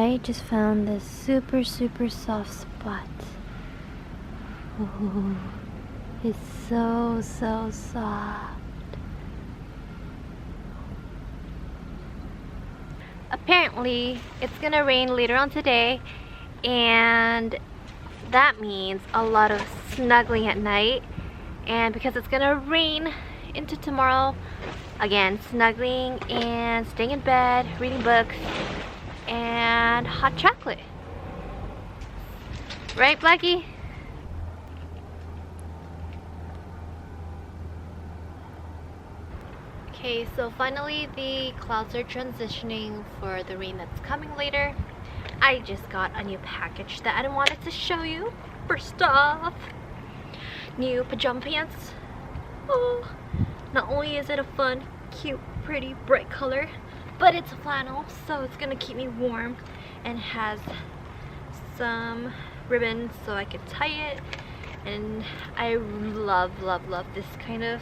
I just found this super soft spot. Ooh, it's so soft. Apparently it's gonna rain later on today, and that means a lot of snuggling at night. And because it's gonna rain into tomorrow, again, snuggling and staying in bed, reading books, and hot chocolate. Right, Blackie? Okay, so finally the clouds are transitioning for the rain that's coming later. I just got a new package that I wanted to show you. First off, new pajama pants. Oh, not only is it a fun, cute, pretty, bright color, but it's a flannel, so it's gonna keep me warm, and has some ribbons so I can tie it. And I love this kind of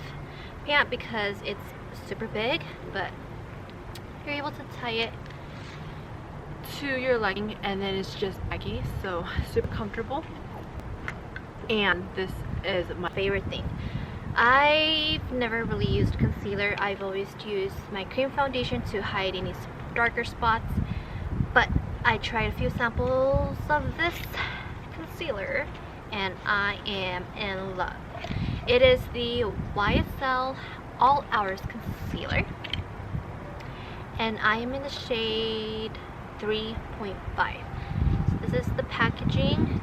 pant because it's super big, but you're able to tie it to your legging, and then it's just baggy, so super comfortable. And this is my favorite thing. I've never really used concealer. I've always used my cream foundation to hide any darker spots, but I tried a few samples of this concealer and I am in love. It is the YSL All Hours Concealer, and I am in the shade 3.5. So this is the packaging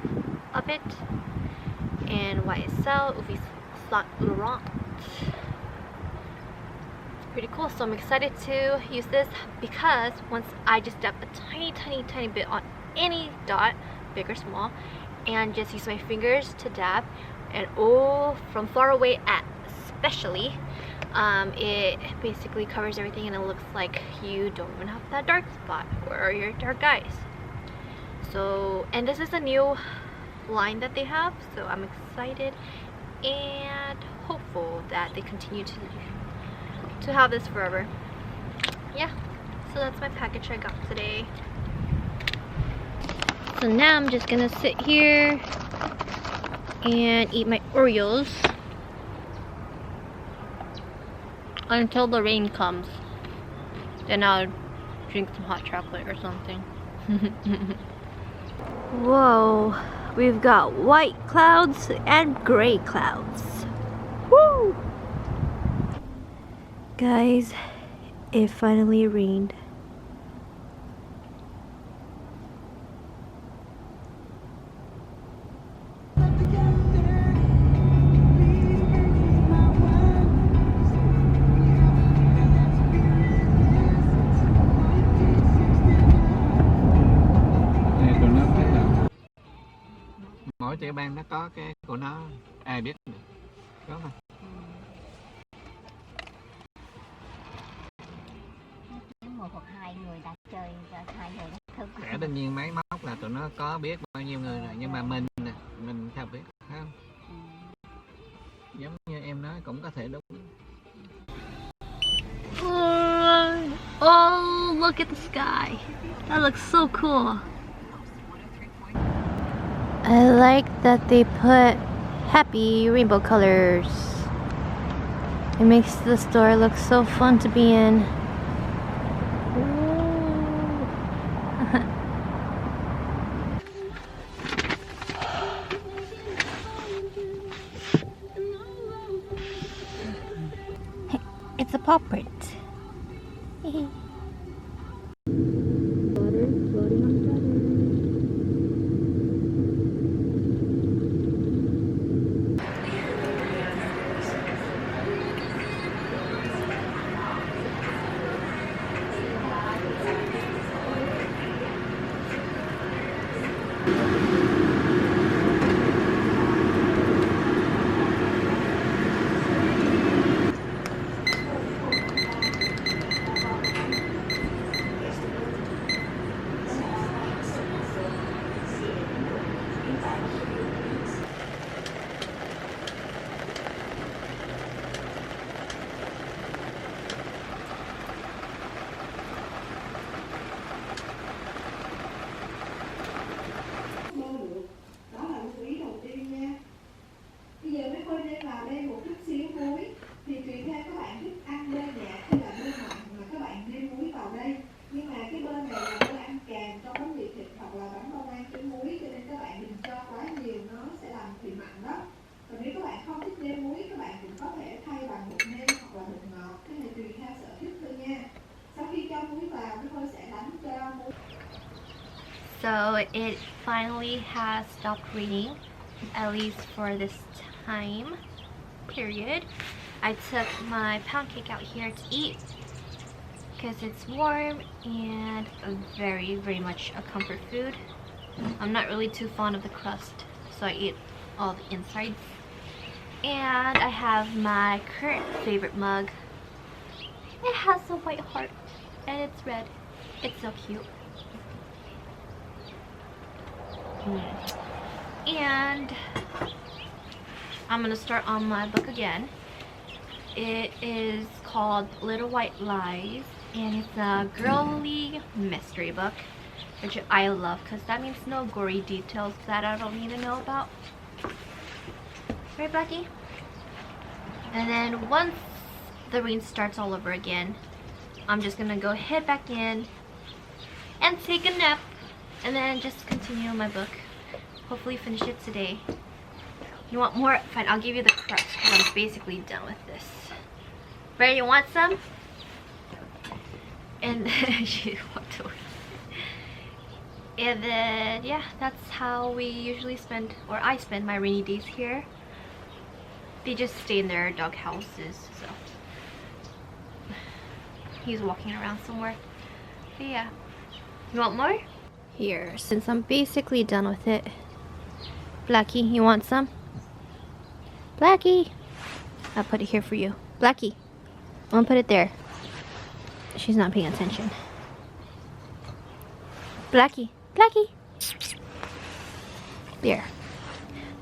of it, and YSL, Yves, Laurent. It's pretty cool, so I'm excited to use this because once I just dab a tiny bit on any dot, big or small, and just use my fingers to dab, and oh, from far away especially, it basically covers everything, and it looks like you don't even have that dark spot or your dark eyes. So, and this is a new line that they have, so I'm excited and hopeful that they continue to have this forever. Yeah, so that's my package I got today. So now I'm just gonna sit here and eat my Oreos until the rain comes. Then I'll drink some hot chocolate or something. Whoa, we've got white clouds and gray clouds. Woo! Guys, it finally rained. Mỗi tiểu bang nó có cái của nó, ai biết được. Có không? Một hoặc hai người đã chơi, hai người đã thức. Cả tất nhiên máy móc là tụi nó có biết bao nhiêu người rồi, nhưng mà mình sao biết, phải không? Giống như em nói cũng có thể đúng. Oh, look at the sky. That looks so cool. I like that they put happy rainbow colors. It makes the store look so fun to be in. It's a paw print. hơi nêm vào đây một chút xíu muối. Thì tùy theo các bạn thích ăn bơ nhạt hay là bơ mặn mà các bạn nêm muối vào đây. Nhưng mà cái bơ này là bơ ăn kèm trong bánh mì thịt hoặc là bánh bông lan trứng muối, cho nên các bạn đừng cho quá nhiều, nó sẽ làm bị mặn đó. Còn nếu các bạn không thích nêm muối, các bạn cũng có thể thay bằng bột nêm hoặc là bột ngọt, cái này tùy theo sở thích thôi nha. Sau khi cho muối vào, cái hơi sẽ đánh cho muối. So it finally has stopped raining, at least for this time period. I took my pound cake out here to eat because it's warm and very, very much a comfort food. I'm not really too fond of the crust, so I eat all the insides. And I have my current favorite mug. It has a white heart and it's red. It's so cute. And I'm gonna start on my book again. It is called Little White Lies, and it's a girly mystery book, which I love because that means no gory details that I don't need to know about. Right, Blackie? And then once the rain starts all over again, I'm just gonna go head back in and take a nap, and then just continue my book. Hopefully finish it today. You want more? Fine, I'll give you the crust because I'm basically done with this. Bear, you want some? And then she walked away. And then, yeah, that's how we usually spend, or I spend my rainy days here. They just stay in their dog houses, so. He's walking around somewhere. But yeah. You want more? Here, since I'm basically done with it. Blackie, you want some? Blackie! I'll put it here for you. Blackie, I'm gonna put it there. She's not paying attention. Blackie, Blackie! There.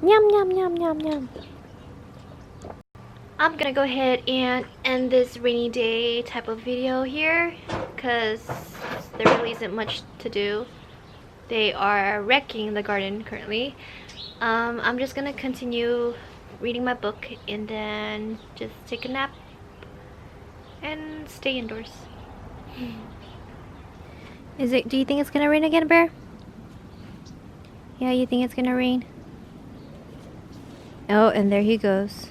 Yum, yum, yum, yum, yum. I'm gonna go ahead and end this rainy day type of video here because there really isn't much to do. They are wrecking the garden currently. I'm just gonna continue reading my book and then just take a nap and stay indoors. Do you think it's gonna rain again, Bear? Yeah, you think it's gonna rain? Oh, and there he goes.